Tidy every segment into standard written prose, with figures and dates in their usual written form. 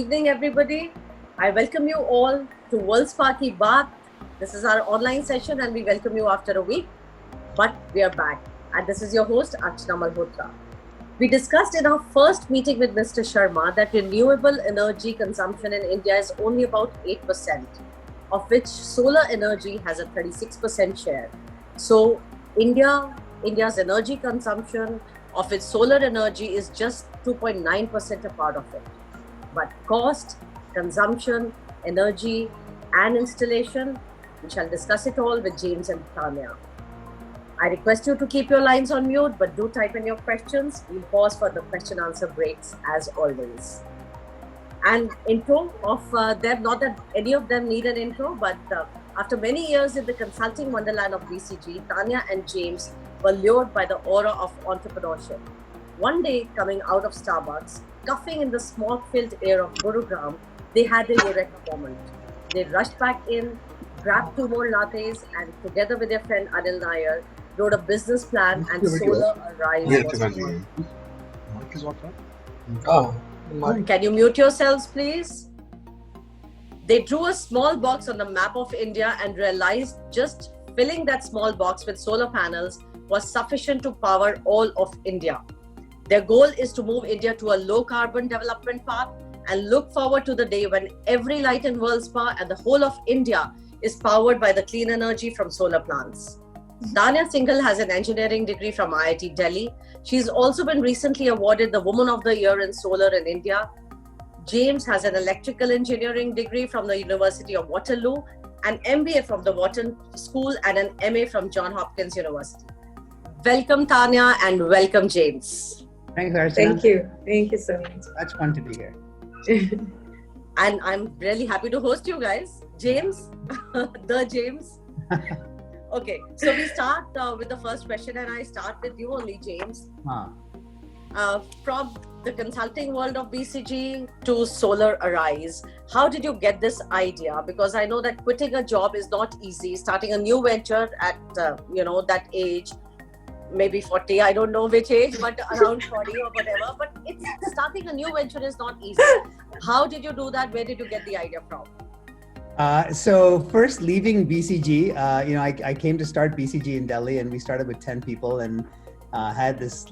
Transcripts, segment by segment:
evening, everybody. I welcome you all to World Sparky Baat. This is our online session and we welcome you after a week. But we are back. And this is your host, Archana Malhotra. We discussed in our first meeting with Mr. Sharma that renewable energy consumption in India is only about 8%, of which solar energy has a 36% share. So India's energy consumption of its solar energy is just 2.9% a part of it. But cost, consumption, energy, and installation, we shall discuss it all with James and Tanya. I request you to keep your lines on mute, but do type in your questions. We'll pause for the question answer breaks as always. And intro of them, not that any of them need an intro, but after many years in the consulting wonderland of BCG, Tanya and James were lured by the aura of entrepreneurship. One day, coming out of Starbucks, cuffing in the smoke-filled air of Gurugram, they had a eureka moment. They rushed back in, grabbed 2 more lattes, and together with their friend Anil Nair, wrote a business plan and Solar Arise was born. Can you mute yourselves, please? They drew a small box on the map of India and realized just filling that small box with solar panels was sufficient to power all of India. Their goal is to move India to a low-carbon development path and look forward to the day when every light in WorldSpa and the whole of India is powered by the clean energy from solar plants. Tanya Singhal has an engineering degree from IIT Delhi. She's also been recently awarded the Woman of the Year in Solar in India. James has an electrical engineering degree from the University of Waterloo, an MBA from the Wharton School, and an MA from Johns Hopkins University. Welcome, Tanya, and welcome, James. Thanks, Archana. Thank you. Thank you so much. That's fun to be here. And I'm really happy to host you guys. James, the James. Okay, so we start with the first question, and I start with you only, James. From the consulting world of BCG to Solar Arise, how did you get this idea? Because I know that quitting a job is not easy. Starting a new venture at that age, maybe 40, I don't know which age, but around 40 or whatever. But starting a new venture is not easy. How did you do that? Where did you get the idea from? So first leaving BCG, I came to start BCG in Delhi, and we started with 10 people and had this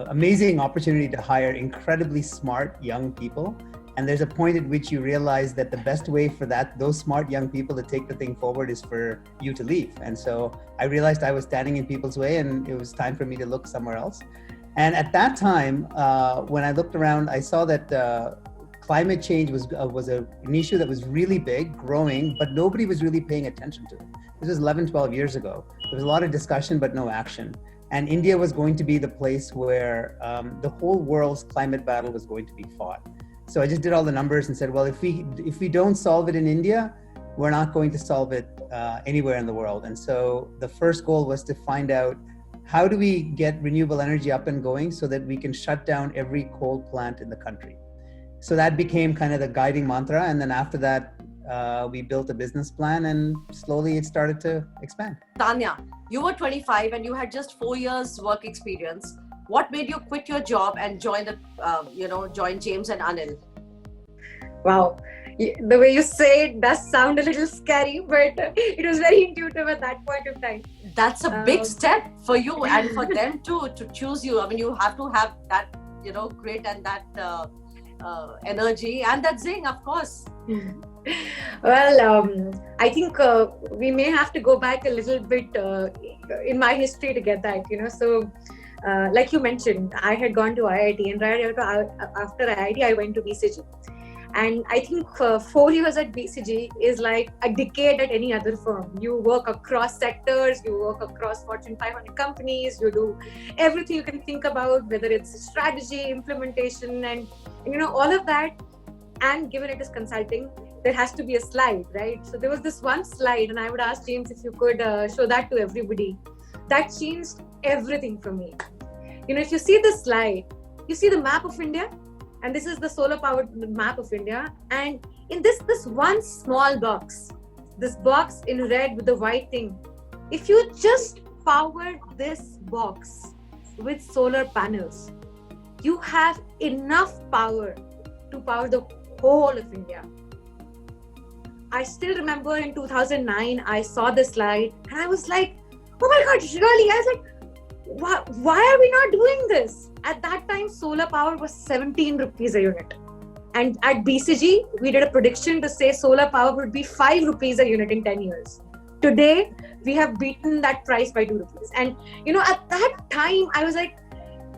amazing opportunity to hire incredibly smart young people. And there's a point at which you realize that the best way for those smart young people to take the thing forward is for you to leave. And so I realized I was standing in people's way, and it was time for me to look somewhere else. And at that time, when I looked around, I saw that climate change was an issue that was really big, growing, but nobody was really paying attention to it. This was 11, 12 years ago. There was a lot of discussion, but no action. And India was going to be the place where the whole world's climate battle was going to be fought. So I just did all the numbers and said, well, if we don't solve it in India, we're not going to solve it anywhere in the world. And so the first goal was to find out, how do we get renewable energy up and going so that we can shut down every coal plant in the country? So that became kind of the guiding mantra. And then after that, we built a business plan, and slowly it started to expand. Tanya, you were 25 and you had just 4 years work experience. What made you quit your job and join James and Anil? Wow. The way you say it does sound a little scary, but it was very intuitive at that point of time. That's a big step for you and for them too, to choose you. I mean, you have to have that, grit and that energy and that zing, of course. Well, I think we may have to go back a little bit in my history to get that, So, like you mentioned, I had gone to IIT, and right after IIT, I went to BCG. And I think 4 years at BCG is like a decade at any other firm. You work across sectors, you work across Fortune 500 companies, you do everything you can think about, whether it's strategy, implementation, and all of that. And given it is consulting, there has to be a slide, right? So there was this one slide, and I would ask James if you could show that to everybody. That changed everything for me. If you see the slide, you see the map of India, and this is the solar powered map of India. And in this one small box, this box in red with the white thing, if you just power this box with solar panels, you have enough power to power the whole of India. I still remember in 2009, I saw this slide and I was like, oh my God, really? I was like, why are we not doing this? At that time, solar power was 17 rupees a unit. And at BCG, we did a prediction to say solar power would be 5 rupees a unit in 10 years. Today, we have beaten that price by 2 rupees. And, at that time, I was like,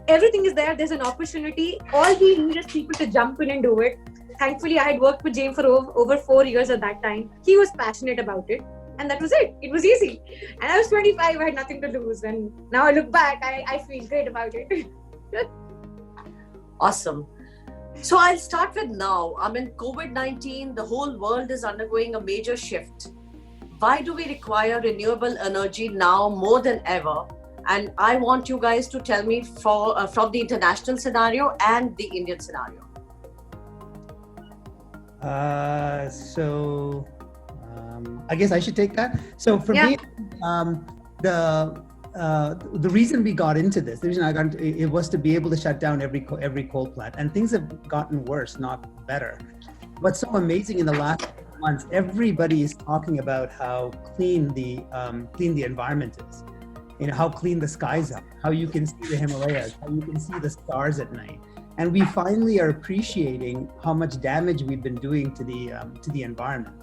everything is there. There's an opportunity. All we need is people to jump in and do it. Thankfully, I had worked with James for over 4 years at that time. He was passionate about it. And that was it. It was easy. And I was 25. I had nothing to lose. And now I look back, I feel great about it. Awesome. So I'll start with now. COVID-19, the whole world is undergoing a major shift. Why do we require renewable energy now more than ever? And I want you guys to tell me from the international scenario and the Indian scenario. I guess I should take that. So for me, the reason we got into this, the reason I got into it was to be able to shut down every coal plant, and things have gotten worse, not better. What's so amazing in the last months, everybody is talking about how clean the environment is. How clean the skies are, how you can see the Himalayas, how you can see the stars at night. And we finally are appreciating how much damage we've been doing to the environment.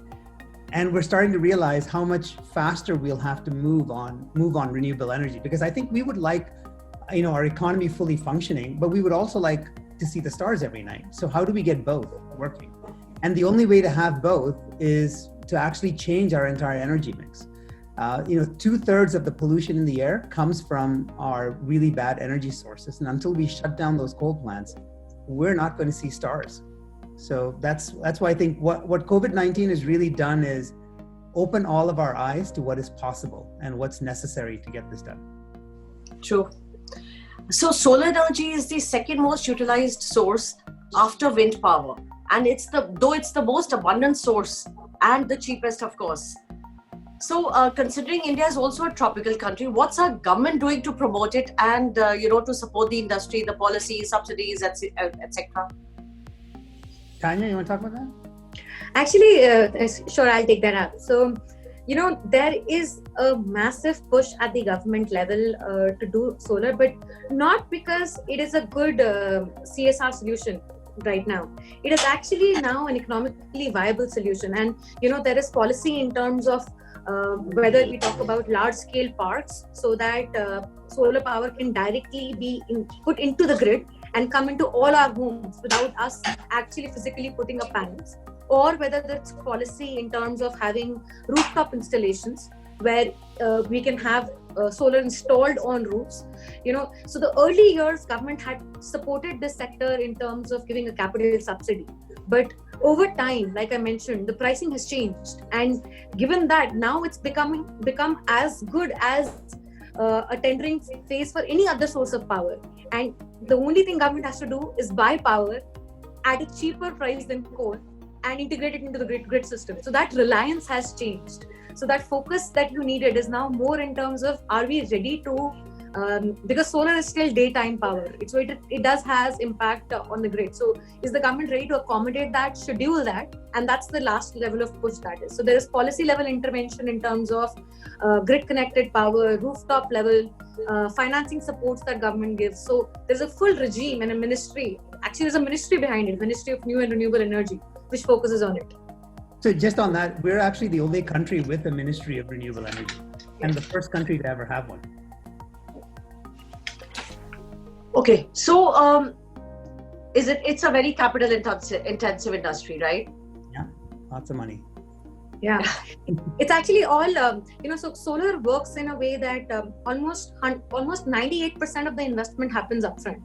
And we're starting to realize how much faster we'll have to move on renewable energy, because I think we would like, our economy fully functioning, but we would also like to see the stars every night. So how do we get both working? And the only way to have both is to actually change our entire energy mix. 2/3 of the pollution in the air comes from our really bad energy sources. And until we shut down those coal plants, we're not going to see stars. So that's why I think what COVID-19 has really done is open all of our eyes to what is possible and what's necessary to get this done. True. So solar energy is the second most utilized source after wind power. And it's the most abundant source and the cheapest, of course. So considering India is also a tropical country, what's our government doing to promote it and, to support the industry, the policies, subsidies, etc.? Tanya, you want to talk about that? Actually, sure, I'll take that up. So, there is a massive push at the government level to do solar, but not because it is a good CSR solution right now. It is actually now an economically viable solution. And, there is policy in terms of whether we talk about large-scale parks so that solar power can directly be put into the grid and come into all our homes without us actually physically putting up panels, or whether that's policy in terms of having rooftop installations where we can have solar installed on roofs. So the early years, government had supported this sector in terms of giving a capital subsidy. But over time, like I mentioned, the pricing has changed. And given that now it's become as good as a tendering phase for any other source of power. And the only thing government has to do is buy power at a cheaper price than coal and integrate it into the grid system. So that reliance has changed. So that focus that you needed is now more in terms of, are we ready to, because solar is still daytime power. So it does has impact on the grid. So is the government ready to accommodate that, schedule that? And that's the last level of push that is. So there is policy level intervention in terms of grid connected power, rooftop level, financing supports that government gives. So there's a full regime and a ministry. Actually, there's a ministry behind it, Ministry of New and Renewable Energy, which focuses on it. So just on that, we're actually the only country with a Ministry of Renewable Energy and the first country to ever have one. Okay, so it's a very capital intensive industry, right? Yeah, lots of money. Yeah, it's actually all, so solar works in a way that almost 98% of the investment happens upfront.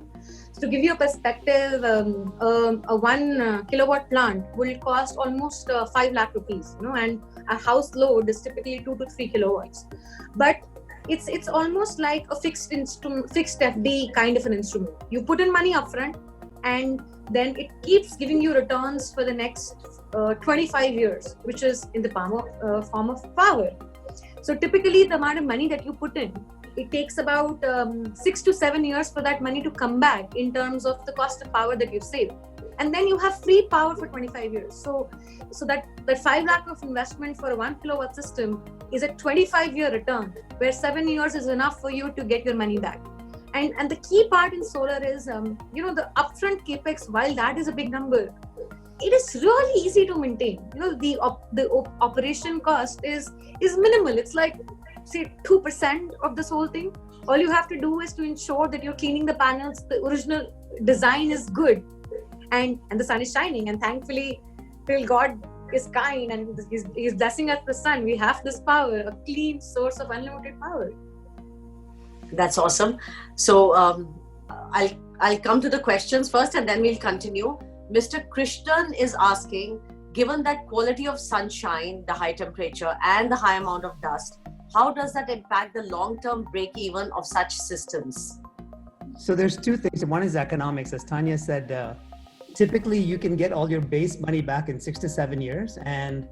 So to give you a perspective, a 1 kilowatt plant will cost almost 5 lakh rupees, and a house load is typically 2 to 3 kilowatts. But it's almost like a fixed FD kind of an instrument. You put in money upfront, and then it keeps giving you returns for the next 25 years, which is in the form of power. So typically the amount of money that you put in, it takes about 6 to 7 years for that money to come back in terms of the cost of power that you've saved. and then you have free power for 25 years. So that 5 lakh of investment for a 1 kilowatt system is a 25-year return, where 7 years is enough for you to get your money back. And the key part in solar is, the upfront capex, while that is a big number, it is really easy to maintain. The operation cost is minimal. It's like, say, 2% of this whole thing. All you have to do is to ensure that you're cleaning the panels, the original design is good, and the sun is shining. And thankfully, till God is kind and he's blessing us with the sun, we have this power, a clean source of unlimited power. That's awesome. So I'll come to the questions first, and then we'll continue. Mr. Krishnan is asking, given that quality of sunshine, the high temperature, and the high amount of dust, how does that impact the long-term break-even of such systems? So there's two things. One is economics. As Tanya said, typically you can get all your base money back in 6 to 7 years, and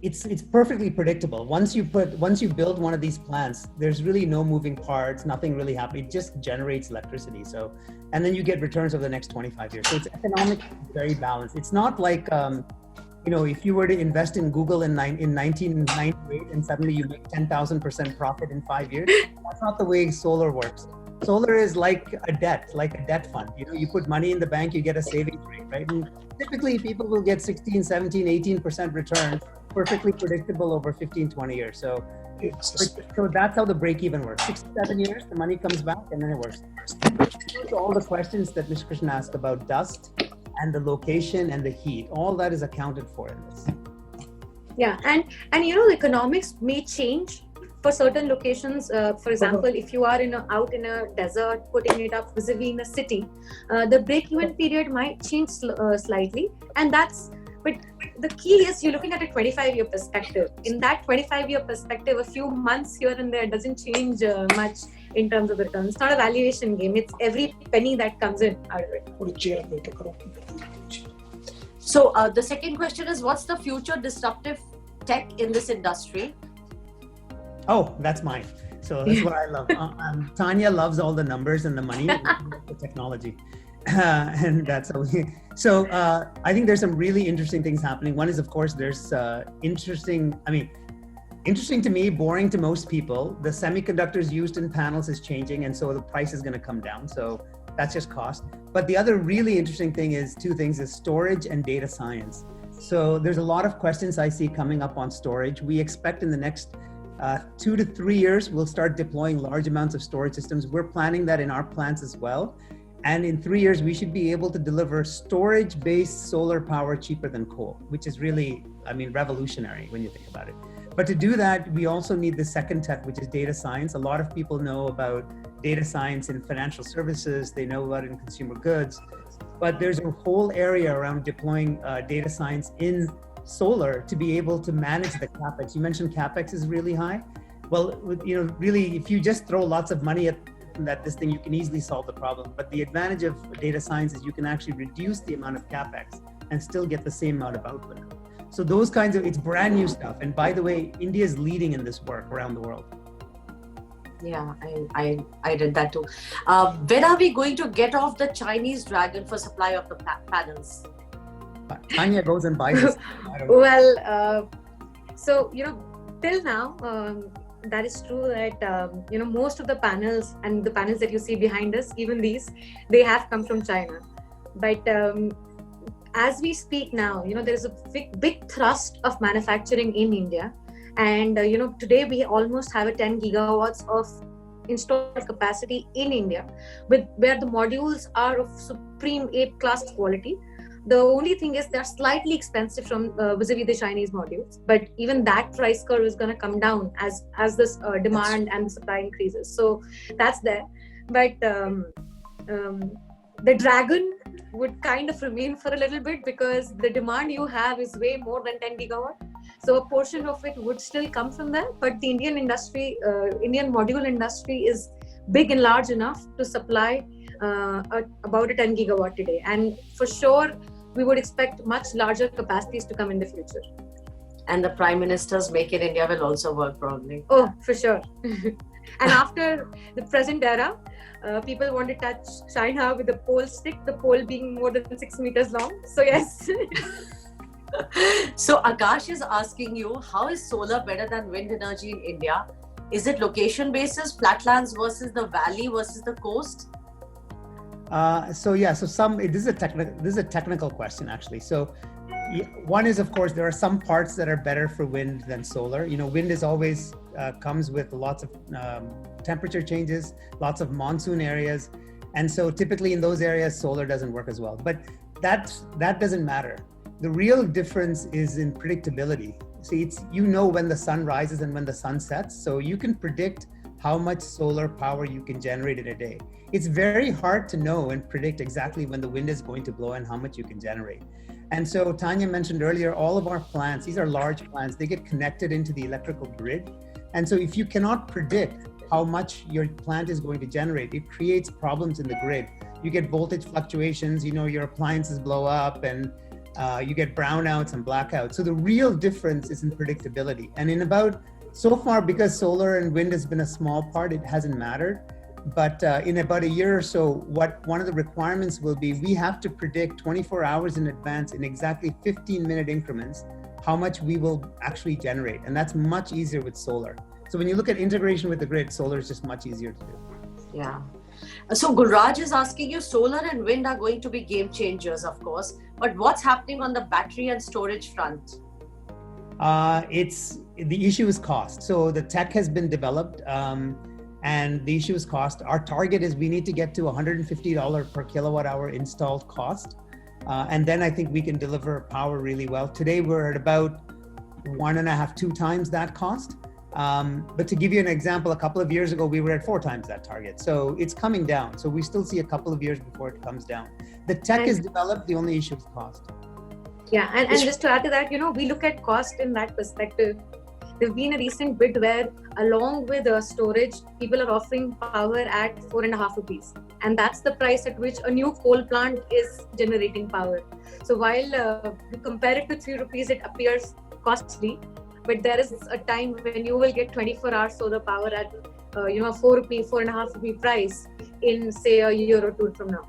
it's perfectly predictable. Once you build one of these plants, there's really no moving parts, nothing really happening. It just generates electricity. So, and then you get returns over the next 25 years. So it's economically very balanced. It's not like, if you were to invest in Google in 1998 and suddenly you make 10,000% profit in 5 years. That's not the way solar works. Solar is like a debt fund. You put money in the bank, you get a savings rate, right? And typically people will get 16, 17, 18% return, perfectly predictable over 15, 20 years. So that's how the break even works. 6 to 7 years, the money comes back and then it works. So all the questions that Mr. Krishnan asked about dust and the location and the heat, all that is accounted for in this. Yeah, and the economics may change for certain locations. For example, if you are out in a desert, putting it up vis-a-vis in a city, the break-even period might change slightly, but the key is you're looking at a 25-year perspective. In that 25-year perspective, a few months here and there doesn't change much in terms of the returns. It's not a valuation game. It's every penny that comes in out of it. So the second question is, what's the future disruptive tech in this industry? Oh, that's mine. So that's what I love. Tanya loves all the numbers and the money, the technology. And that's how so I think there's some really interesting things happening. One is, of course, there's interesting to me, boring to most people. The semiconductors used in panels is changing, and so the price is going to come down. So that's just cost. But the other really interesting thing is two things: is storage and data science. So there's a lot of questions I see coming up on storage. We expect in the next 2 to 3 years, we'll start deploying large amounts of storage systems. We're planning that in our plants as well. And in 3 years, we should be able to deliver storage-based solar power cheaper than coal, which is really, revolutionary when you think about it. But to do that, we also need the second tech, which is data science. A lot of people know about data science in financial services. They know about it in consumer goods. But there's a whole area around deploying data science in solar to be able to manage the capex. You mentioned capex is really high. Well, really, if you just throw lots of money at this thing, you can easily solve the problem. But the advantage of data science is you can actually reduce the amount of capex and still get the same amount of output. So those kinds of, it's brand new stuff. And by the way, India is leading in this work around the world. Yeah, I did that too. When are we going to get off the Chinese dragon for supply of the panels? Tanya goes and buys this. Well, so, till now, that is true that, most of the panels and the panels that you see behind us, even these, they have come from China. But as we speak now, there is a big thrust of manufacturing in India. And, today we almost have a 10 gigawatts of installed capacity in India, where the modules are of supreme A-class quality. The only thing is they're slightly expensive from vis-a-vis the Chinese modules, but even that price curve is going to come down as this demand and the supply increases. So that's there. But the dragon would kind of remain for a little bit because the demand you have is way more than 10 gigawatt. So a portion of it would still come from there, but the Indian module industry is big and large enough to supply about a 10 gigawatt today. And for sure, we would expect much larger capacities to come in the future. And the Prime Minister's Make in India will also work probably. Oh, for sure. And after the present era, people want to touch China with the pole stick, the pole being more than 6 meters long. So yes. So Akash is asking you, how is solar better than wind energy in India? Is it location basis, flatlands versus the valley versus the coast? This is a technical question actually. So one is, of course, there are some parts that are better for wind than solar. Wind is always comes with lots of temperature changes, lots of monsoon areas. And so typically in those areas, solar doesn't work as well. But that doesn't matter. The real difference is in predictability. See, it's when the sun rises and when the sun sets, so you can predict how much solar power you can generate in a day. It's very hard to know and predict exactly when the wind is going to blow and how much you can generate. And so Tanya mentioned earlier, all of our plants, these are large plants, they get connected into the electrical grid. And so if you cannot predict how much your plant is going to generate, it creates problems in the grid. You get voltage fluctuations, your appliances blow up, and you get brownouts and blackouts. So the real difference is in predictability. And so far, because solar and wind has been a small part, it hasn't mattered. But in about a year or so, one of the requirements will be, we have to predict 24 hours in advance in exactly 15-minute increments how much we will actually generate. And that's much easier with solar. So when you look at integration with the grid, solar is just much easier to do. Yeah. So Gulraj is asking you, solar and wind are going to be game changers, of course, but what's happening on the battery and storage front? The issue is cost. So the tech has been developed, and the issue is cost. Our target is we need to get to $150 per kilowatt hour installed cost. And then I think we can deliver power really well. Today we're at about 1.5, 2 times that cost. But to give you an example, a couple of years ago, we were at 4 times that target. So it's coming down. So we still see a couple of years before it comes down. The tech is developed, the only issue is cost. Yeah, and just to add to that, we look at cost in that perspective. There's been a recent bid where, along with storage, people are offering power at 4.5 rupees. And that's the price at which a new coal plant is generating power. So while we compare it to 3 rupees, it appears costly. But there is a time when you will get 24-hour solar power at, a 4 rupee, 4.5 rupee price in, say, a year or two from now.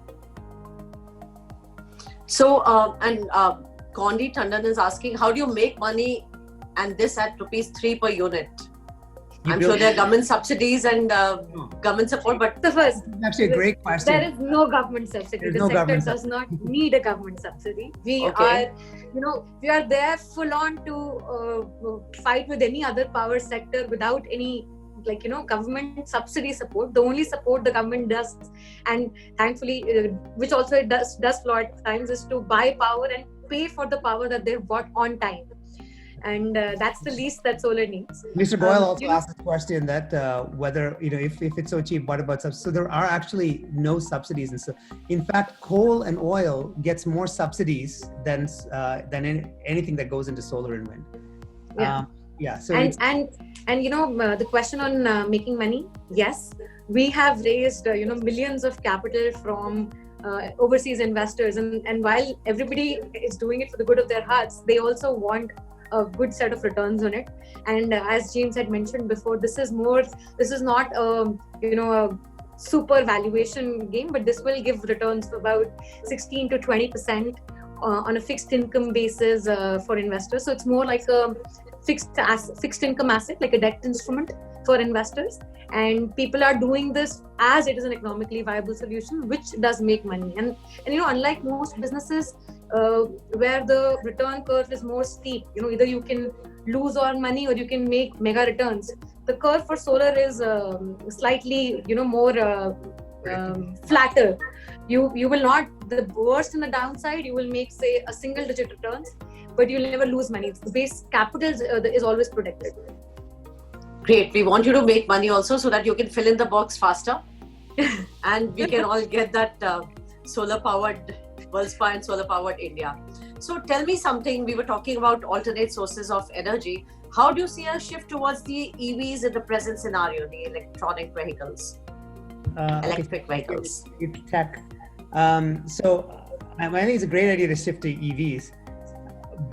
So, Condi Tandon is asking, how do you make money, and this at ₹3 per unit? I'm sure there are government subsidies and government support, but the first, actually a great question. There is no government subsidy. The sector does not need a government subsidy. We are there full on to fight with any other power sector without any government subsidy support. The only support the government does, and thankfully, which also it does a lot of times, is to buy power and pay for the power that they've bought on time. And that's the least that solar needs. Mr. Goyal also asked the question that whether, if it's so cheap, what about subsidies? So there are actually no subsidies. And so, in fact, coal and oil gets more subsidies than anything that goes into solar and wind. So the question on making money, yes, we have raised millions of capital from overseas investors, and while everybody is doing it for the good of their hearts, they also want a good set of returns on it. And as James had mentioned before, this is not a super valuation game, but this will give returns of about 16 to 20% on a fixed income basis for investors. So it's more like a fixed income asset, like a debt instrument for investors. And people are doing this as it is an economically viable solution, which does make money. And unlike most businesses where the return curve is more steep, either you can lose all money or you can make mega returns. The curve for solar is slightly, more flatter. You will not, the worst in the downside, you will make, say, a single digit returns, but you'll never lose money. The base capital is always protected. Great. We want you to make money also so that you can fill in the box faster and we can all get that solar powered Welspar and solar powered India. So tell me something, we were talking about alternate sources of energy. How do you see a shift towards the EVs in the present scenario, the electric vehicles? Tech. So I think it's a great idea to shift to EVs,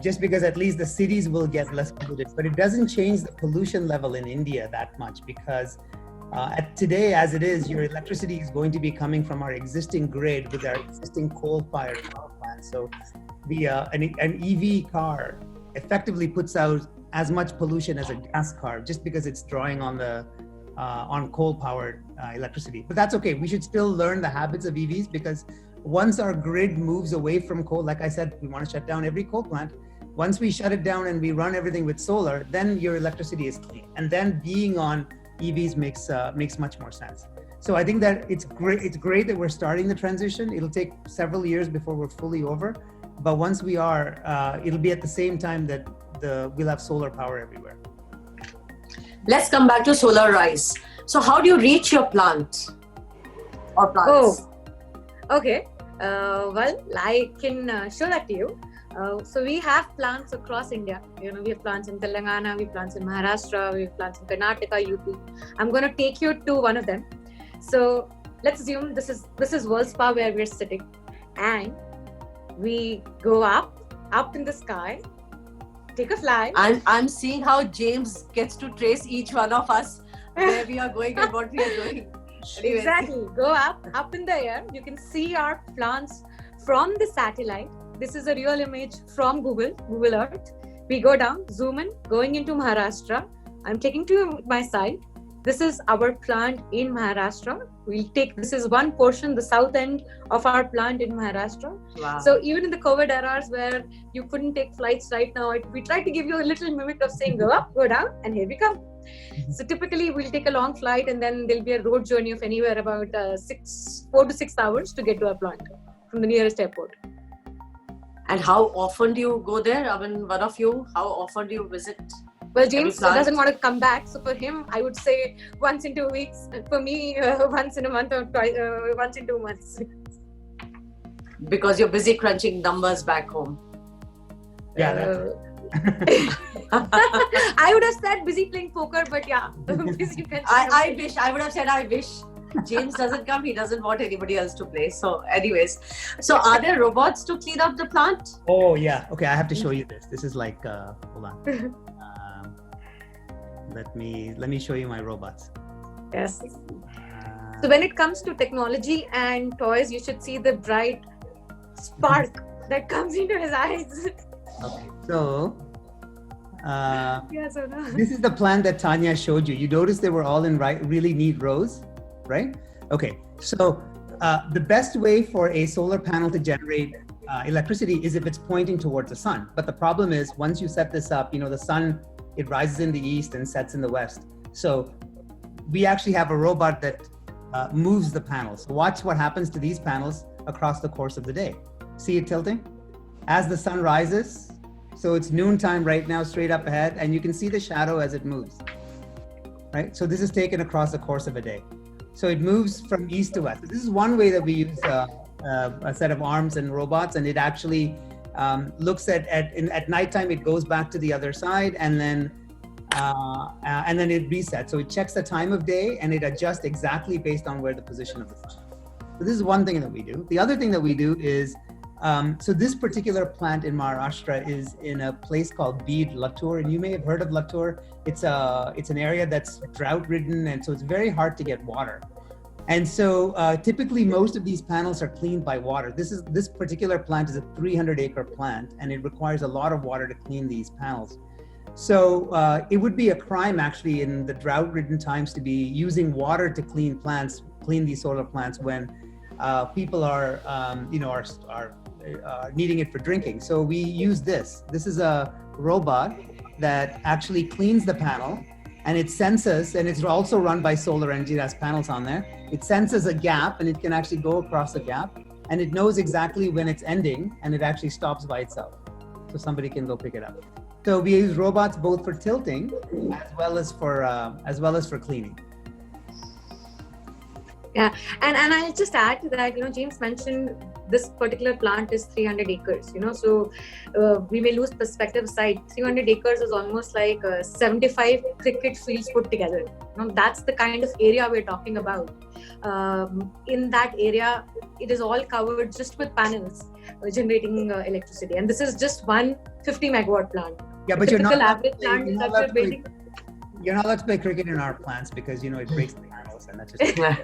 just because at least the cities will get less polluted, but it doesn't change the pollution level in India that much, because Today, as it is, your electricity is going to be coming from our existing grid with our existing coal-fired power plant. So an EV car effectively puts out as much pollution as a gas car just because it's drawing on on coal-powered electricity. But that's okay. We should still learn the habits of EVs, because once our grid moves away from coal, like I said, we want to shut down every coal plant. Once we shut it down and we run everything with solar, then your electricity is clean. And then being on EVs makes much more sense. So I think that it's great. It's great that we're starting the transition. It'll take several years before we're fully over, but once we are, it'll be at the same time that we'll have solar power everywhere. Let's come back to Solar Rise. So how do you reach your plant or plants? Oh, okay. Well, I can show that to you. So we have plants across India. We have plants in Telangana, we have plants in Maharashtra, we have plants in Karnataka, UP. I'm going to take you to one of them. So let's assume this is WorldSpa where we're sitting, and we go up in the sky, take a flight. I'm seeing how James gets to trace each one of us where we are going and what we are doing. Anyways. Exactly. Go up in the air. You can see our plants from the satellite. This is a real image from Google Earth. We go down, zoom in, going into Maharashtra. I'm taking to my side. This is our plant in Maharashtra. This is one portion, the south end of our plant in Maharashtra. Wow. So even in the COVID eras where you couldn't take flights right now, we tried to give you a little mimic of saying go up, go down, and here we come. So typically we'll take a long flight, and then there'll be a road journey of anywhere about 4 to 6 hours to get to our plant from the nearest airport. And how often do you go there? I mean, one of you, how often do you visit? Well, James doesn't want to come back. So for him, I would say once in 2 weeks. For me, once in a month or twice, once in 2 months. Because you're busy crunching numbers back home. Yeah, that's I would have said busy playing poker, but yeah. Busy crunching I would have said I wish. James doesn't come, he doesn't want anybody else to play. So anyways, so are there robots to clean up the plant? Oh yeah, okay, I have to show you this. This is like, hold on. Let me show you my robots. Yes. So when it comes to technology and toys, you should see the bright spark that comes into his eyes. Okay, so Yeah, so no. this is the plant that Tanya showed you. You notice they were all in really neat rows, right? Okay, so the best way for a solar panel to generate electricity is if it's pointing towards the sun. But the problem is, once you set this up, the sun, it rises in the east and sets in the west. So we actually have a robot that moves the panels. Watch what happens to these panels across the course of the day. See it tilting? As the sun rises, so it's noontime right now, straight up ahead, and you can see the shadow as it moves, right? So this is taken across the course of a day. So it moves from east to west. This is one way that we use a set of arms and robots, and it actually looks at nighttime, it goes back to the other side, and then it resets. So it checks the time of day and it adjusts exactly based on where the position of the sun is. So this is one thing that we do. The other thing that we do is, so this particular plant in Maharashtra is in a place called Beed, Latur, and you may have heard of Latur. It's an area that's drought-ridden, and so it's very hard to get water. And so typically most of these panels are cleaned by water. This particular plant is a 300-acre plant, and it requires a lot of water to clean these panels. So it would be a crime actually in the drought-ridden times to be using water to clean these solar plants when people are needing it for drinking. So we use this. This is a robot that actually cleans the panel, and it senses, and it's also run by solar energy. It has panels on there. It senses a gap, and it can actually go across the gap, and it knows exactly when it's ending, and it actually stops by itself. So somebody can go pick it up. So we use robots both for tilting as well as for cleaning. Yeah, and I'll just add to that, James mentioned this particular plant is 300 acres, so we may lose perspective aside. 300 acres is almost like 75 cricket fields put together. That's the kind of area we're talking about. In that area, it is all covered just with panels generating electricity. And this is just one 50 megawatt plant. Yeah, but you're not allowed You're not allowed to play cricket in our plants because it breaks the panels, and that's just not.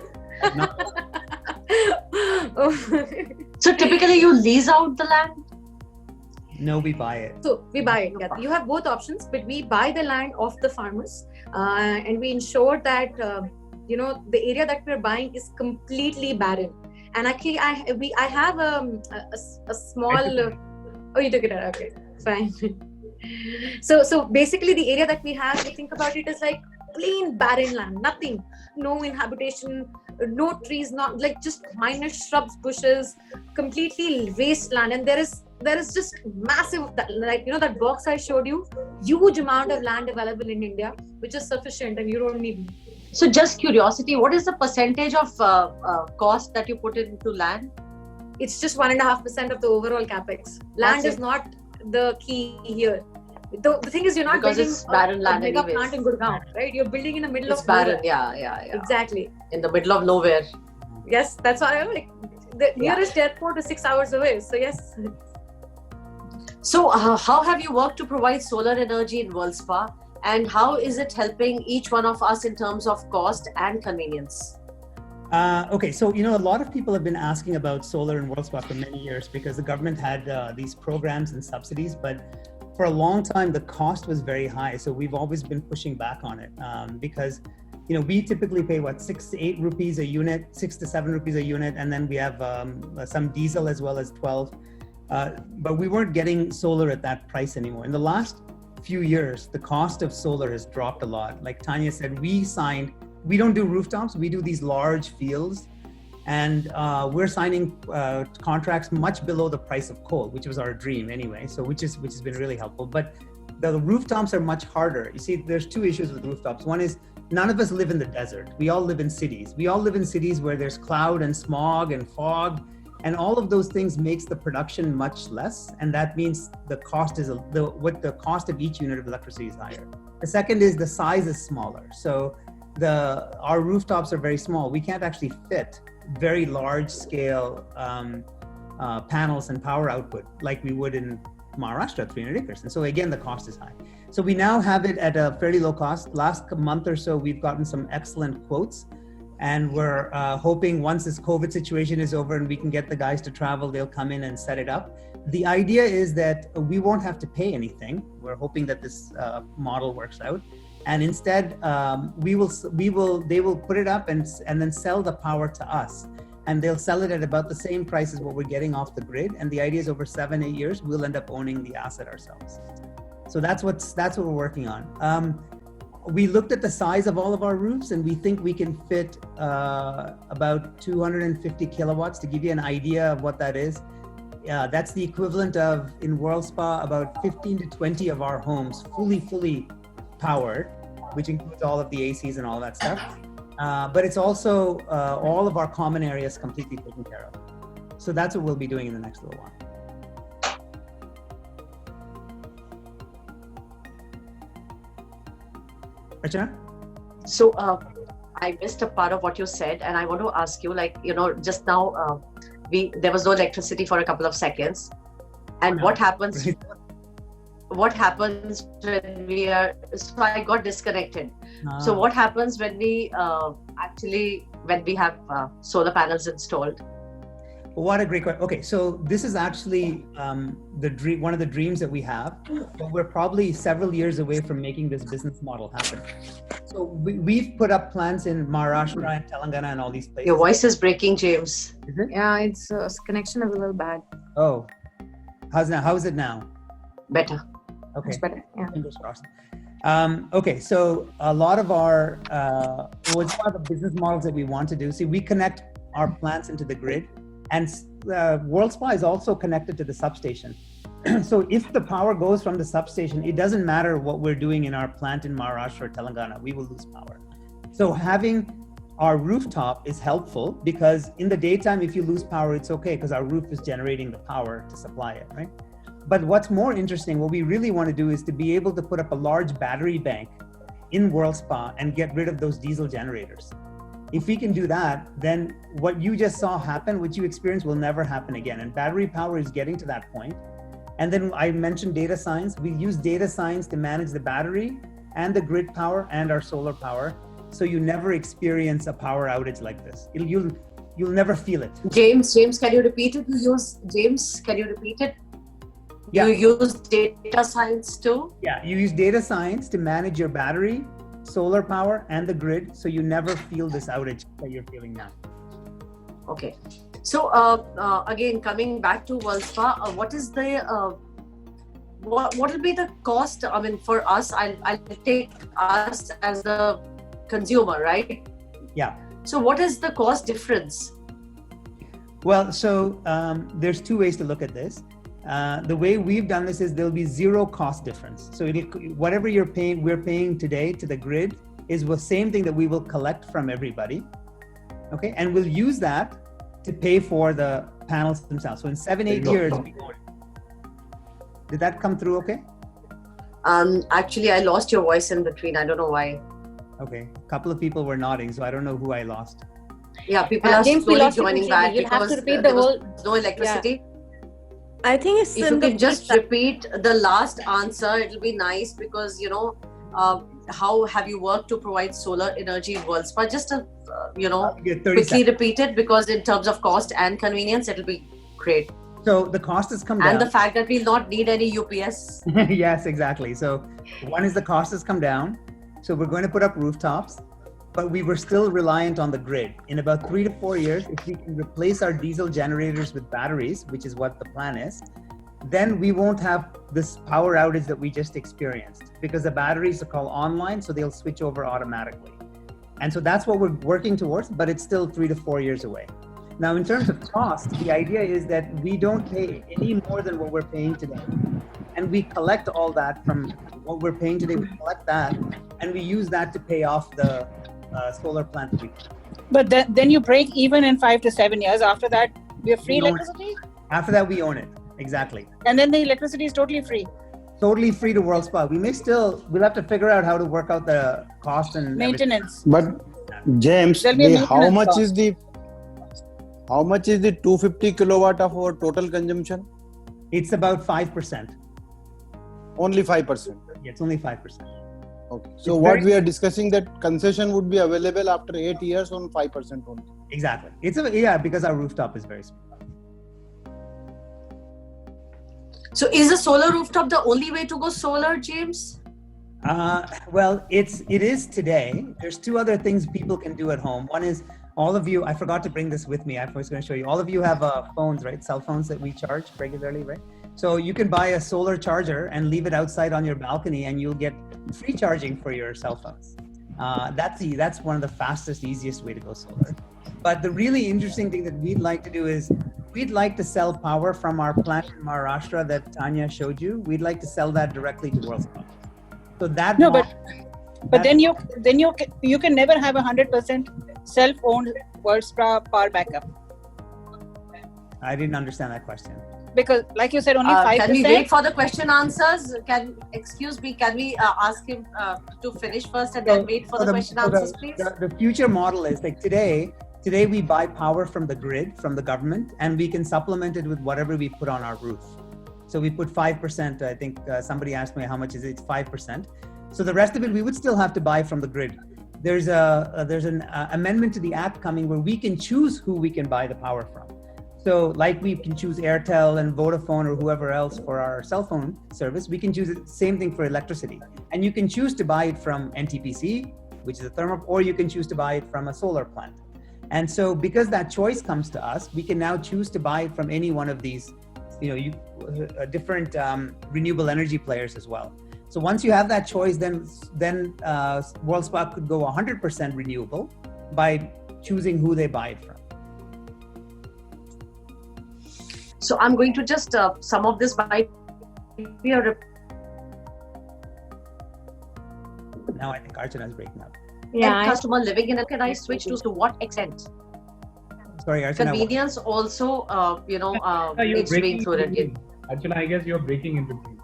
So typically you lease out the land? No, we buy it. So we buy it. Yeah. You have both options, but we buy the land of the farmers, and we ensure that the area that we're buying is completely barren. And actually, I have a small. Oh, you took it out. Okay, fine. So basically, the area that we have, we think about it as like plain barren land, nothing, no inhabitation, no trees, not like just minor shrubs, bushes, completely wasteland. And there is just massive, that box I showed you, huge amount of land available in India, which is sufficient, and you don't need. So just curiosity, what is the percentage of cost that you put into land? It's just 1.5% of the overall capex. Land is not the key here. The thing is, you're not because building it's barren land a mega anyways. plant in Gurgaon, right? You're building in the middle It's of barren, nowhere. yeah. Exactly. In the middle of nowhere. Yes, that's why I'm like, the nearest airport is 6 hours away. So yes. So how have you worked to provide solar energy in WorldSpa, and how is it helping each one of us in terms of cost and convenience? Okay, so a lot of people have been asking about solar in WorldSpa for many years because the government had these programs and subsidies, but for a long time the cost was very high. So we've always been pushing back on it because we typically pay 6 to 8 rupees a unit, 6 to 7 rupees a unit, and then we have some diesel as well as 12. But we weren't getting solar at that price anymore. In the last few years, the cost of solar has dropped a lot. Like Tanya said, we don't do rooftops, we do these large fields, and we're signing contracts much below the price of coal, which was our dream anyway. So which has been really helpful. But the rooftops are much harder. You see, there's two issues with rooftops. One is none of us live in the desert. We all live in cities. We all live in cities where there's cloud and smog and fog. And all of those things makes the production much less, and that means the cost of each unit of electricity is higher. The second is the size is smaller. So our rooftops are very small. We can't actually fit very large scale panels and power output like we would in Maharashtra, 300 acres. And so again, the cost is high. So we now have it at a fairly low cost. Last month or so, we've gotten some excellent quotes. And we're hoping once this COVID situation is over and we can get the guys to travel, they'll come in and set it up. The idea is that we won't have to pay anything. We're hoping that this model works out. And instead, they will put it up and then sell the power to us. And they'll sell it at about the same price as what we're getting off the grid. And the idea is over 7-8 years, we'll end up owning the asset ourselves. So that's what we're working on. We looked at the size of all of our roofs, and we think we can fit about 250 kilowatts. To give you an idea of what that is, that's the equivalent of, in WorldSpa, about 15 to 20 of our homes fully powered, which includes all of the ACs and all that stuff. But it's also all of our common areas completely taken care of. So that's what we'll be doing in the next little while. Archana? So I missed a part of what you said, and I want to ask you, just now there was no electricity for a couple of seconds, and what happens? What happens when we are? So I got disconnected. So what happens when we have solar panels installed? What a great question. Okay, so this is actually one of the dreams that we have, but we're probably several years away from making this business model happen. So we've put up plants in Maharashtra and Telangana and all these places. Your voice is breaking, James. Is it? Yeah, it's connection is a little bad. Oh, how is it now? Better. Okay. Much better. Yeah. Fingers crossed. Okay, so a lot of our what's part of the business models that we want to do. See, we connect our plants into the grid. And WorldSpa is also connected to the substation. So if the power goes from the substation, it doesn't matter what we're doing in our plant in Maharashtra or Telangana, we will lose power. So having our rooftop is helpful because in the daytime, if you lose power, it's okay because our roof is generating the power to supply it, right? But what's more interesting, what we really want to do is to be able to put up a large battery bank in WorldSpa and get rid of those diesel generators. If we can do that, then what you just saw happen, what you experienced will never happen again. And battery power is getting to that point. And then I mentioned data science. We use data science to manage the battery and the grid power and our solar power. So you never experience a power outage like this. You'll never feel it. James, can you repeat it? Can you repeat it? Yeah. You use data science too? Yeah, you use data science to manage your battery, solar power, and the grid, so you never feel this outage that you're feeling now. Okay. So again, coming back to WorldSpa, what is the what will be the cost? I mean, for us, I'll take us as the consumer, right? Yeah. So what is the cost difference? Well, so there's two ways to look at this. The way we've done this is there'll be zero cost difference. So whatever we're paying today to the grid is the same thing that we will collect from everybody. Okay, and we'll use that to pay for the panels themselves. So in 7-8 years, we own it. Did that come through okay? Actually, I lost your voice in between. I don't know why. Okay, a couple of people were nodding, so I don't know who I lost. Yeah, people are James, we slowly lost you joining completely. back You'll have because to repeat there the was whole. no electricity. I think it's If in you the can just repeat the last answer, it'll be nice because how have you worked to provide solar energy in WorldSpa? Just quickly repeat it because in terms of cost and convenience, it'll be great. So the cost has come down. And the fact that we'll not need any UPS. Yes, exactly. So one is the cost has come down. So we're going to put up rooftops, but we were still reliant on the grid. In about 3 to 4 years, if we can replace our diesel generators with batteries, which is what the plan is, then we won't have this power outage that we just experienced because the batteries are called online, so they'll switch over automatically. And so that's what we're working towards, but it's still 3 to 4 years away. Now, in terms of cost, the idea is that we don't pay any more than what we're paying today. And we collect all that from what we're paying today, we collect that, and we use that to pay off the solar plant. But then you break even in 5 to 7 years. After that, we have free electricity? After that, we own it. Exactly. And then the electricity is totally free. Totally free to WorldSpa. We'll have to figure out how to work out the cost and maintenance. everything. But James, how much is the 250 kilowatt of our total consumption? It's about 5%. Only 5%. Yeah, it's only 5%. Okay. So what we are discussing, that concession would be available after 8 years on 5% only. Exactly. Because our rooftop is very small. So is the solar rooftop the only way to go solar, James? Well, it is today. There's two other things people can do at home. One is all of you, I forgot to bring this with me. I was going to show you. All of you have phones, right? Cell phones that we charge regularly, right? So you can buy a solar charger and leave it outside on your balcony and you'll get free charging for your cell phones. That's one of the fastest, easiest way to go solar. But the really interesting thing that we'd like to do is we'd like to sell power from our plant in Maharashtra that Tanya showed you. We'd like to sell that directly to WorldSpa. So that but then you can never have 100% self-owned WorldSpa power backup. I didn't understand that question. Because like you said, only 5%. Can we wait for the question answers? Can we ask him to finish first and then wait for the question answers, please? The future model is like today we buy power from the grid, from the government, and we can supplement it with whatever we put on our roof. So we put 5%. I think somebody asked me how much is it? It's 5%. So the rest of it we would still have to buy from the grid. There's an amendment to the act coming where we can choose who we can buy the power from. So like we can choose Airtel and Vodafone or whoever else for our cell phone service, we can choose the same thing for electricity. And you can choose to buy it from NTPC, which is a thermal, or you can choose to buy it from a solar plant. And so because that choice comes to us, we can now choose to buy it from any one of these, different renewable energy players as well. So once you have that choice, then WorldSpa could go 100% renewable by choosing who they buy it from. So I'm going to just some of this might be a Now I think Archana is breaking up. end customer living in it. Can I switch to what extent? Sorry, Archana. Convenience also, needs to be included. Archana, I guess you're breaking in between.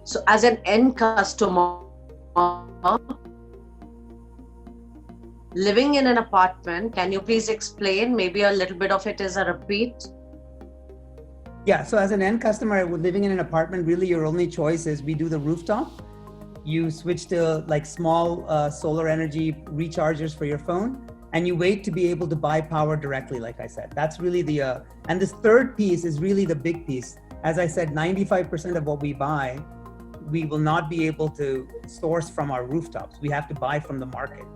So as an end customer, living in an apartment, can you please explain? Maybe a little bit of it is a repeat. Yeah, so as an end customer living in an apartment, really your only choice is we do the rooftop. You switch to like small solar energy rechargers for your phone, and you wait to be able to buy power directly, like I said. That's really the, and this third piece is really the big piece. As I said, 95% of what we buy, we will not be able to source from our rooftops. We have to buy from the market.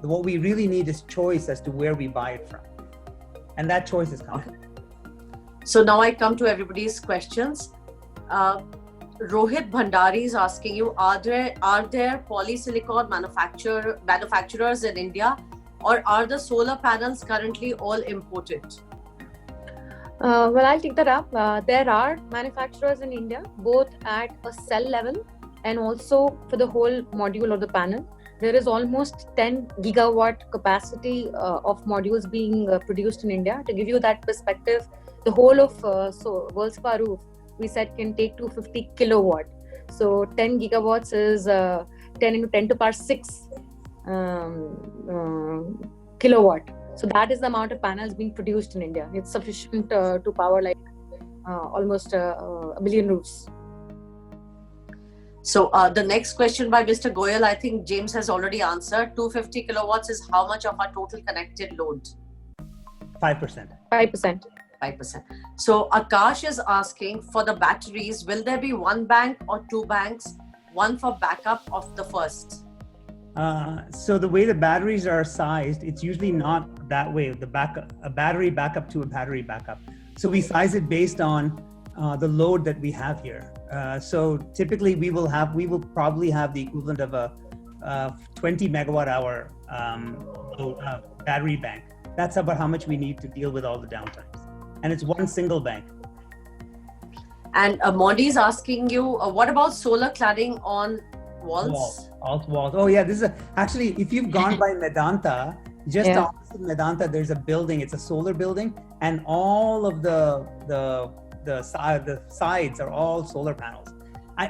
What we really need is choice as to where we buy it from. And that choice is coming. So now I come to everybody's questions. Rohit Bhandari is asking you, are there polysilicon manufacturers in India, or are the solar panels currently all imported? Well, I'll take that up. There are manufacturers in India, both at a cell level and also for the whole module or the panel. There is almost 10 gigawatt capacity of modules being produced in India. To give you that perspective, the whole of Worldspa roof, we said, can take 250 kilowatt. So 10 gigawatts is 10 into 10 to power 6 kilowatt. So that is the amount of panels being produced in India. It's sufficient to power like almost a billion roofs. So the next question by Mr. Goyal, I think James has already answered. 250 kilowatts is how much of our total connected load? 5%. 5%. 5%. So Akash is asking, for the batteries, will there be one bank or two banks, one for backup of the first? So the way the batteries are sized, it's usually not that way. A battery backup to a battery backup. So we size it based on the load that we have here. So typically we will probably have the equivalent of a 20 megawatt hour battery bank. That's about how much we need to deal with all the downtimes. And it's one single bank. And Modi is asking you, what about solar cladding on walls? Walls. Oh yeah, this is actually, if you've gone by Medanta, just opposite Medanta, there's a building. It's a solar building, and all of the sides are all solar panels.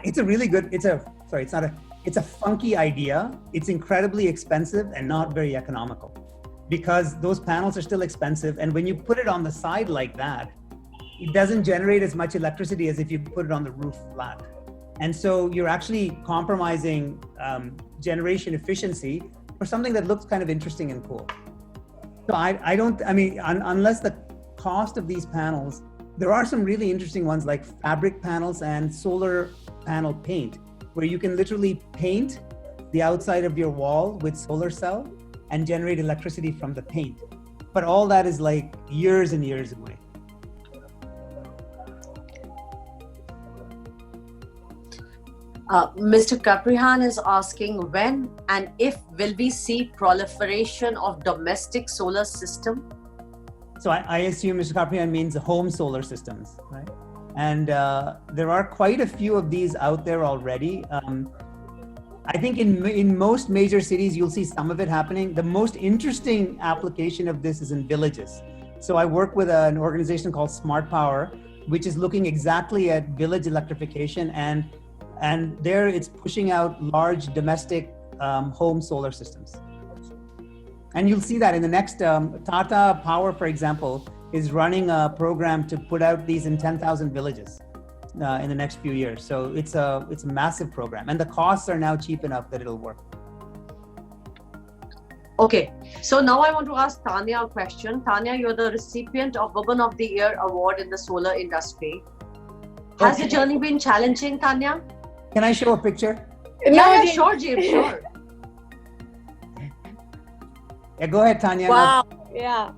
It's a really good. It's a funky idea. It's incredibly expensive and not very economical, because those panels are still expensive. And when you put it on the side like that, it doesn't generate as much electricity as if you put it on the roof flat. And so you're actually compromising generation efficiency for something that looks kind of interesting and cool. So unless the cost of these panels, there are some really interesting ones like fabric panels and solar panel paint, where you can literally paint the outside of your wall with solar cell and generate electricity from the paint. But all that is like years and years away. Mr. Caprihan is asking, when and if will we see proliferation of domestic solar system? So I assume Mr. Caprihan means home solar systems, right? And there are quite a few of these out there already. I think in most major cities, you'll see some of it happening. The most interesting application of this is in villages. So I work with an organization called Smart Power, which is looking exactly at village electrification, and there it's pushing out large domestic home solar systems. And you'll see that in the next, Tata Power, for example, is running a program to put out these in 10,000 villages in the next few years. So it's a massive program, and the costs are now cheap enough that it'll work. Okay, so now I want to ask Tanya a question. Tanya, you're the recipient of Woman of the Year award in the solar industry. Has the journey been challenging, Tanya? Can I show a picture? Yeah, sure, James, sure. Yeah, go ahead, Tanya. Wow. Yeah.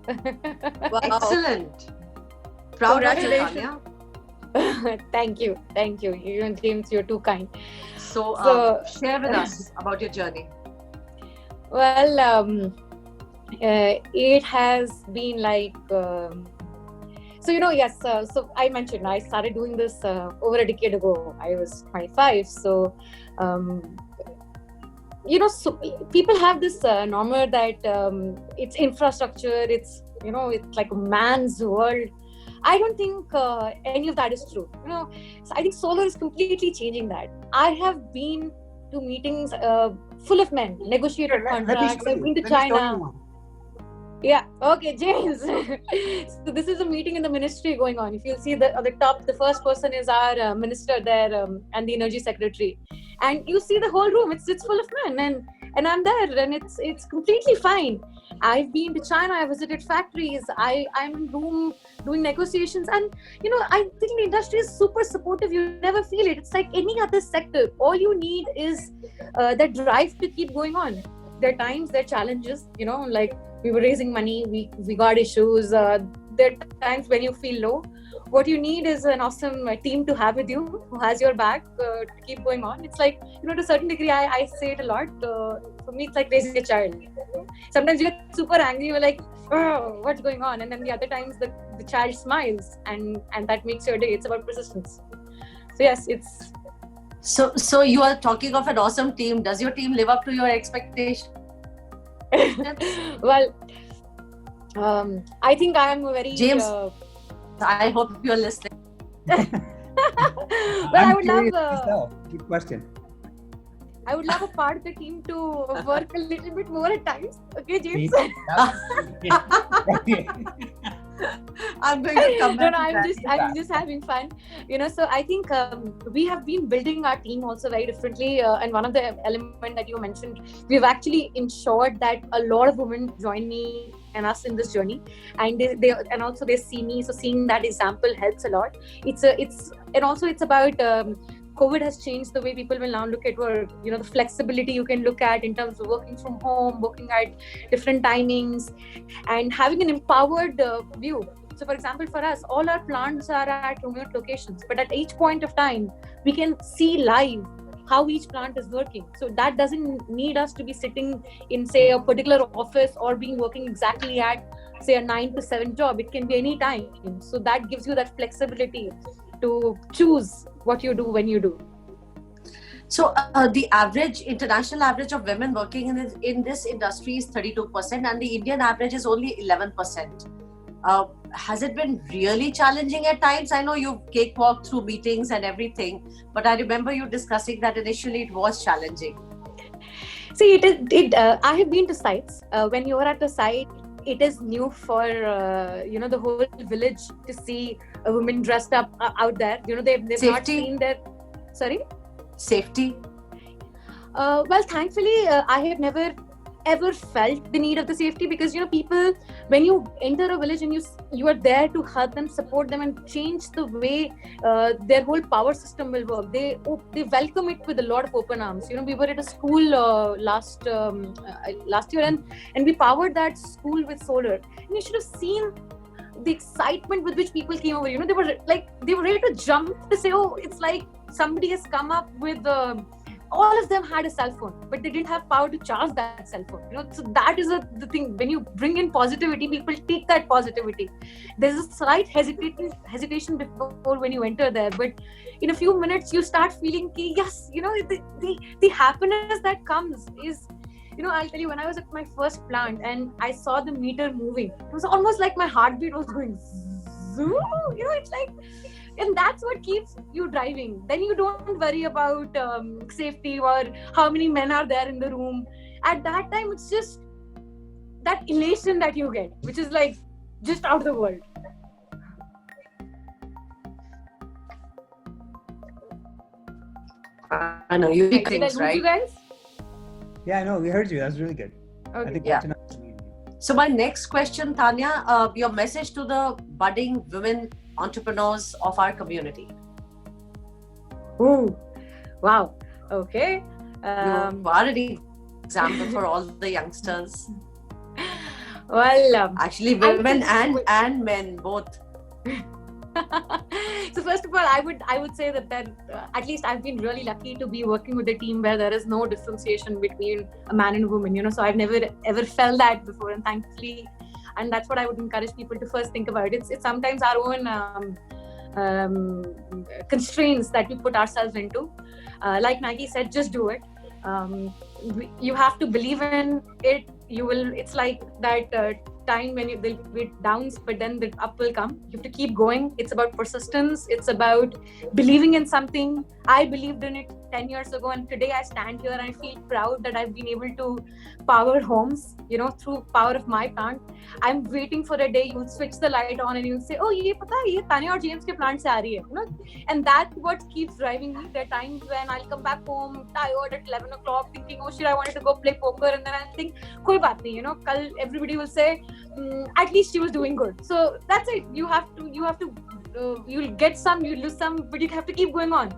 Wow. Excellent. Proud of you, Tanya. Thank you. You and James, you're too kind. So share with us about your journey. Well, it has been like, so I mentioned I started doing this over a decade ago. I was 25. So, so people have this normal that it's infrastructure, it's like a man's world. I don't think any of that is true. So I think solar is completely changing that. I have been to meetings full of men, negotiated contracts. I've been to China. Yeah. Okay, James. So this is a meeting in the ministry going on. If you'll see at the top, the first person is our minister there and the energy secretary, and you see the whole room. It's full of men, and I'm there, and it's completely fine. I've been to China. I visited factories. I'm in room doing negotiations, and I think the industry is super supportive. You never feel it. It's like any other sector. All you need is that drive to keep going on. There are times, there are challenges. Like. We were raising money, we got issues. There are times when you feel low. What you need is an awesome team to have with you, who has your back to keep going on. It's like, to a certain degree, I say it a lot. For me, it's like raising a child. Sometimes you get super angry, you're like, oh, what's going on? And then the other times, the child smiles, and that makes your day. It's about persistence. So yes, it's... So you are talking of an awesome team. Does your team live up to your expectations? Well, I think I am a very... James, I hope you're listening. I would love... Good question. I would love a part of the team to work a little bit more at times. Okay, James? I'm going to come back. I'm just having fun. So I think we have been building our team also very differently. And one of the elements that you mentioned, we've actually ensured that a lot of women join me and us in this journey, and they see me. So seeing that example helps a lot. It's about COVID has changed the way people will now look at work. The flexibility you can look at in terms of working from home, working at different timings, and having an empowered view. So, for example, for us, all our plants are at remote locations, but at each point of time, we can see live how each plant is working. So that doesn't need us to be sitting in, say, a particular office or working exactly at, say, a 9 to 7 job. It can be any time. So that gives you that flexibility to choose what you do when you do. So the international average of women working in this industry is 32%, and the Indian average is only 11%. Has it been really challenging at times? I know you've cakewalked through meetings and everything, but I remember you discussing that initially it was challenging. See, I have been to sites. When you are at the site, it is new for the whole village to see a woman dressed up out there. They've not seen that. Sorry? Safety? Well, thankfully, I have never ever felt the need of the safety, because people, when you enter a village and you are there to help them, support them, and change the way their whole power system will work, they welcome it with a lot of open arms. We were at a school last year, and we powered that school with solar, and you should have seen the excitement with which people came over. They were ready to jump to say, oh, it's like somebody has come up with all of them had a cell phone, but they didn't have power to charge that cell phone. So that is the thing. When you bring in positivity, people take that positivity. There's a slight hesitation before when you enter there, but in a few minutes you start feeling, yes, the happiness that comes is, I'll tell you, when I was at my first plant and I saw the meter moving, it was almost like my heartbeat was going zoom. It's like, and that's what keeps you driving. Then you don't worry about safety or how many men are there in the room. At that time, it's just that elation that you get, which is like just out of the world. I know you Did I lose you guys? Yeah, I know. We heard you. That was really good. Okay. I think Yeah. So my next question, Tanya, your message to the budding women entrepreneurs of our community. Ooh, wow. Okay. You are an example for all the youngsters. Well, Actually, women and men both. So first of all, I would say that at least I've been really lucky to be working with a team where there is no differentiation between a man and a woman. So I've never ever felt that before, and thankfully, and that's what I would encourage people to first think about. It's sometimes our own constraints that we put ourselves into. Like Maggie said, just do it. You have to believe in it. You will. It's like that time when there'll be downs, but then the up will come. You have to keep going. It's about persistence. It's about believing in something. I believed in it 10 years ago, and today I stand here and I feel proud that I've been able to power homes, through power of my plant. I'm waiting for a day you'll switch the light on and you'll say, oh, ye pata hai, ye Tanya or James ke plant se aa rahi hai. And that's what keeps driving me. There are times when I'll come back home tired at 11 o'clock thinking, oh shit, I wanted to go play poker, and then I'll think, koi baat nahi, kal everybody will say, at least she was doing good. So that's it. You have to you'll get some, you lose some, but you have to keep going on.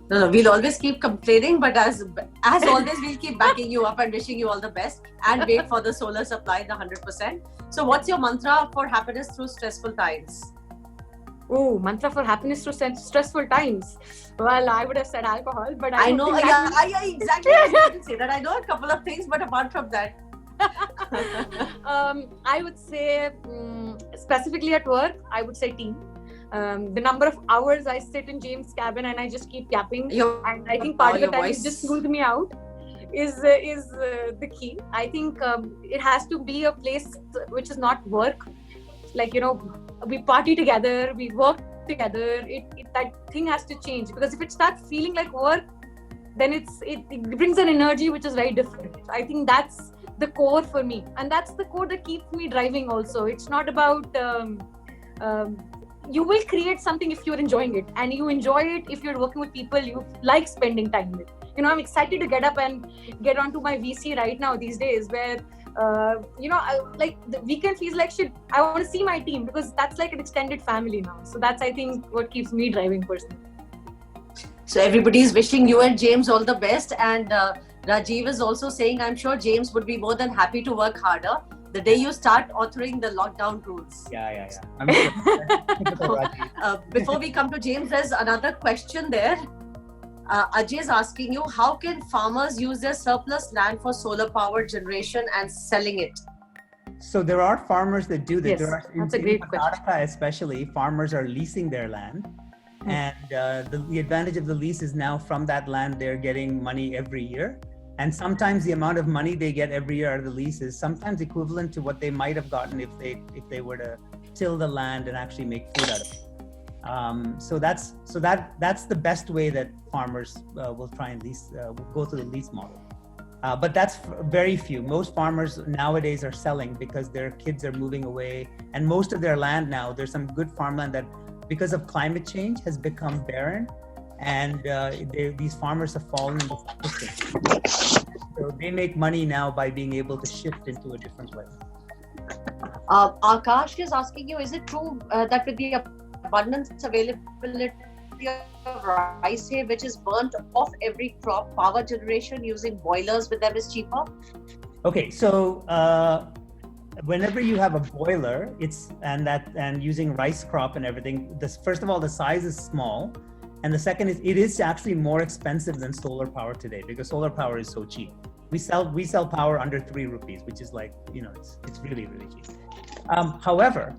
No, we'll always keep complaining, but as always, we'll keep backing you up and wishing you all the best and wait for the solar supply, the 100%. So what's your mantra for happiness through stressful times? Oh, mantra for happiness through stressful times. Well, I would have said alcohol, but I know, yeah, exactly. I was going to say that. I know a couple of things, but apart from that. I would say, specifically at work, I would say team. The number of hours I sit in James' cabin and I just keep yapping, and I think part of the time it just smooth me out is the key. I think it has to be a place which is not work. Like, we party together, we work together. That thing has to change, because if it starts feeling like work, then it brings an energy which is very different. I think that's the core for me, and that's the core that keeps me driving also. It's not about you will create something if you're enjoying it, and you enjoy it if you're working with people you like spending time with. I'm excited to get up and get onto my VC right now these days, where like the weekend feels like shit. I want to see my team, because that's like an extended family now. So that's, I think, what keeps me driving personally. So everybody's wishing you and James all the best, and Rajiv is also saying, I'm sure James would be more than happy to work harder the day you start authoring the lockdown rules. Yeah. I'm sure. Before we come to James, there's another question there. Ajay is asking you, how can farmers use their surplus land for solar power generation and selling it? So there are farmers that do that. Yes, That's a great question. Especially, farmers are leasing their land. And the advantage of the lease is now from that land, they're getting money every year. And sometimes the amount of money they get every year out of the lease is sometimes equivalent to what they might have gotten if they were to till the land and actually make food out of it. So that's the best way that farmers will try and lease, will go through the lease model. But that's very few. Most farmers nowadays are selling because their kids are moving away, and most of their land now, there's some good farmland that, because of climate change, has become barren, and these farmers have fallen into subsistence. So they make money now by being able to shift into a different place. Akash is asking you, is it true that with the abundance availability of rice hay, which is burnt off every crop, power generation using boilers with them is cheaper? Okay, so whenever you have a boiler, and using rice crop and everything, first of all, the size is small, and the second is it is actually more expensive than solar power today, because solar power is so cheap. We sell power under 3 rupees, which is like, it's really, really cheap. However,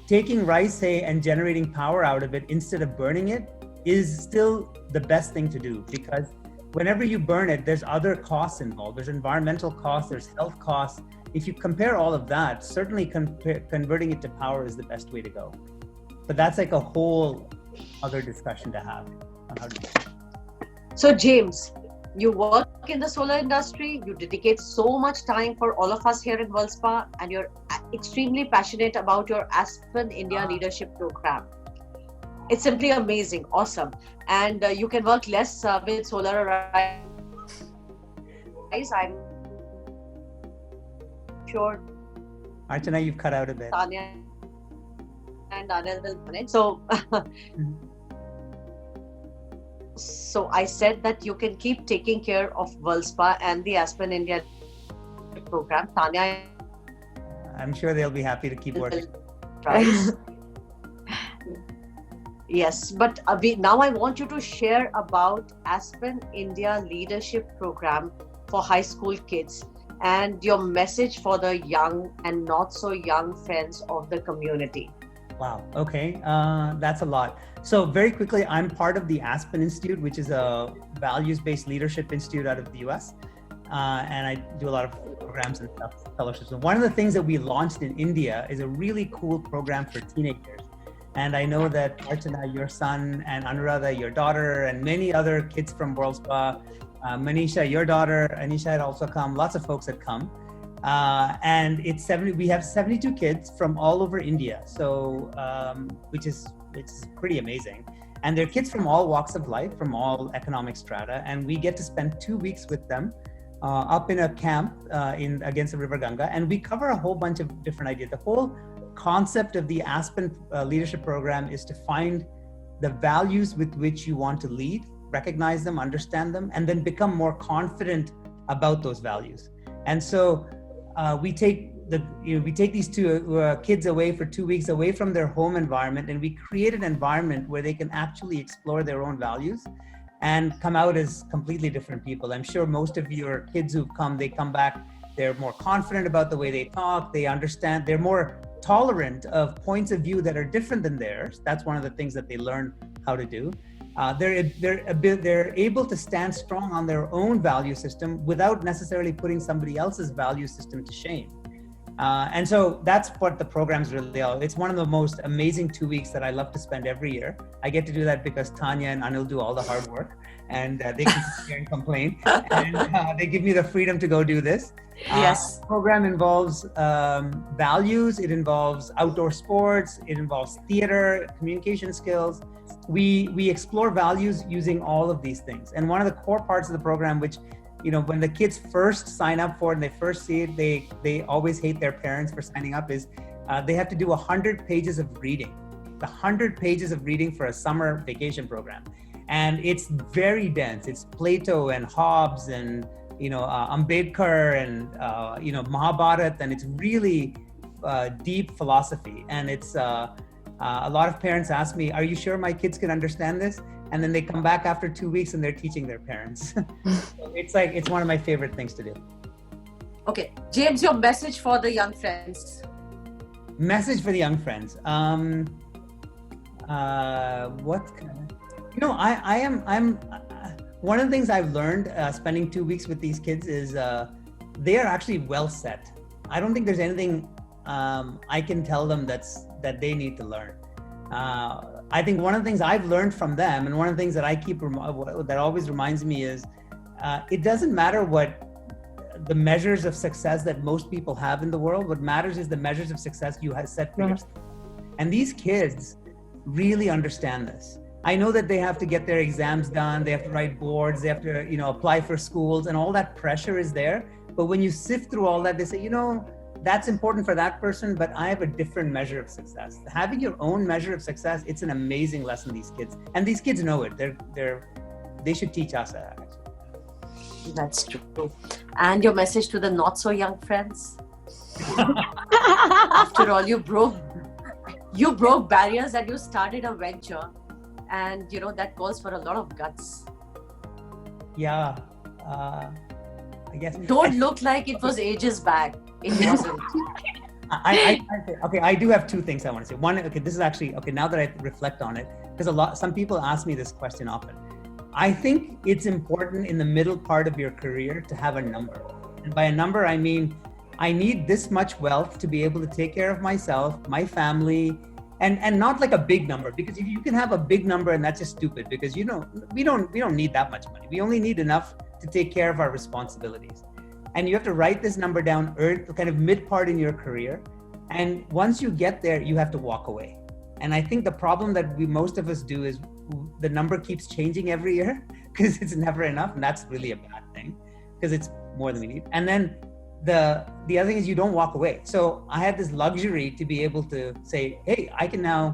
taking rice hay and generating power out of it instead of burning it is still the best thing to do, because whenever you burn it, there's other costs involved. There's environmental costs, there's health costs. If you compare all of that, certainly converting it to power is the best way to go. But that's like a whole other discussion to have on how to do it. So James, you work in the solar industry, you dedicate so much time for all of us here in WorldSpa, and you're extremely passionate about your Aspen India Leadership Program. It's simply amazing, awesome. And you can work less with solar arise. I'm sure Archana, you've cut out a bit. Tanya and Anil will manage. So, so I said that you can keep taking care of WorldSpa and the Aspen India program. Tanya, I'm sure they'll be happy to keep working. Right. Yes, but now I want you to share about Aspen India Leadership Program for high school kids and your message for the young and not so young friends of the community. Wow. Okay. That's a lot. So very quickly, I'm part of the Aspen Institute, which is a values-based leadership institute out of the US. and I do a lot of programs and stuff, fellowships. And one of the things that we launched in India is a really cool program for teenagers. And I know that Archana, your son, and Anuradha, your daughter, and many other kids from World Spa, Manisha, your daughter, Anisha had also come, lots of folks had come. And we have 72 kids from all over India, so which is pretty amazing. And they're kids from all walks of life, from all economic strata, and we get to spend 2 weeks with them up in a camp against the River Ganga, and we cover a whole bunch of different ideas. The whole concept of the Aspen leadership program is to find the values with which you want to lead, recognize them, understand them, and then become more confident about those values. And so we take these two kids away for 2 weeks, away from their home environment, and we create an environment where they can actually explore their own values and come out as completely different people. I'm sure most of your kids who've come, they come back, they're more confident about the way they talk, they understand, they're more tolerant of points of view that are different than theirs. That's one of the things that they learn how to do. They're able to stand strong on their own value system without necessarily putting somebody else's value system to shame. And so that's what the program's really are. It's one of the most amazing 2 weeks that I love to spend every year. I get to do that because Tanya and Anil do all the hard work, and they can sit here and complain, and they give me the freedom to go do this. Yes. The program involves values, it involves outdoor sports, it involves theater, communication skills. We explore values using all of these things. And one of the core parts of the program, which, you know, when the kids first sign up for it and they first see it, they always hate their parents for signing up, is they have to do 100 pages of reading. 100 pages of reading for a summer vacation program. And it's very dense. It's Plato and Hobbes and, you know, Ambedkar and, you know, Mahabharata, and it's really deep philosophy. And it's, a lot of parents ask me, are you sure my kids can understand this? And then they come back after 2 weeks and they're teaching their parents. So it's one of my favorite things to do. Okay, James, your message for the young friends. Message for the young friends. What can I, you know, I'm one of the things I've learned spending 2 weeks with these kids is they are actually well set. I don't think there's anything I can tell them that they need to learn. I think one of the things I've learned from them, and one of the things that I keep that always reminds me is, it doesn't matter what the measures of success that most people have in the world. What matters is the measures of success you have set for yourself. And these kids really understand this. I know that they have to get their exams done, they have to write boards, they have to, you know, apply for schools, and all that pressure is there. But when you sift through all that, they say, you know, that's important for that person, but I have a different measure of success. Having your own measure of success, it's an amazing lesson, these kids. And these kids know it. They should teach us that, actually. That's true. And your message to the not so young friends? After all, you broke barriers and you started a venture, and you know that calls for a lot of guts. Yeah, I guess. Don't look like it was ages back. It wasn't. Okay, I do have two things I want to say. One, okay, this is actually, okay, now that I reflect on it, because some people ask me this question often. I think it's important in the middle part of your career to have a number. And by a number, I mean, I need this much wealth to be able to take care of myself, my family, and not like a big number, because you can have a big number and that's just stupid, because you know, we don't need that much money. We only need enough to take care of our responsibilities. And you have to write this number down kind of mid part in your career. And once you get there, you have to walk away. And I think the problem that most of us do is the number keeps changing every year because it's never enough. And that's really a bad thing because it's more than we need. And then the other thing is you don't walk away. So I had this luxury to be able to say, hey, I don't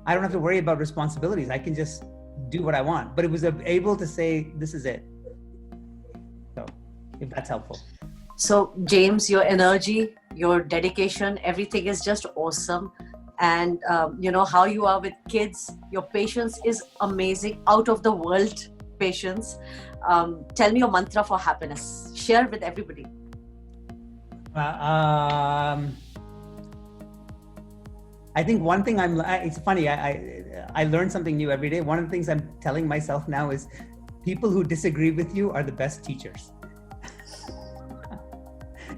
have to worry about responsibilities. I can just do what I want. But it was able to say, this is it. So if that's helpful. So James, your energy, your dedication, everything is just awesome. And you know how you are with kids, your patience is amazing, out of the world patience. Tell me your mantra for happiness. Share with everybody. I think one thing it's funny, I learn something new every day. One of the things I'm telling myself now is people who disagree with you are the best teachers.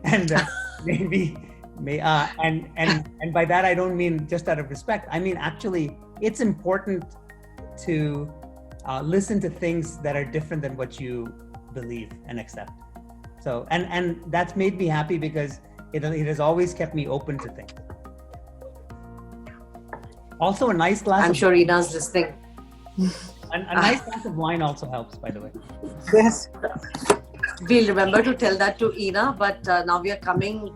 and and by that I don't mean just out of respect. I mean actually, it's important to listen to things that are different than what you believe and accept. So and that's made me happy because it has always kept me open to things. Also, a nice glass. I'm sure Reena's listening. A nice glass of wine also helps, by the way. Yes. We'll remember to tell that to Ina, but now we are coming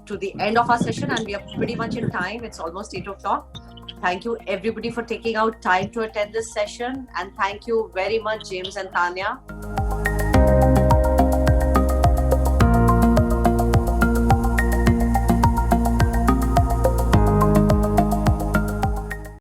to the end of our session and we are pretty much in time. It's almost 8 o'clock. Thank you everybody for taking out time to attend this session, and thank you very much James and Tanya.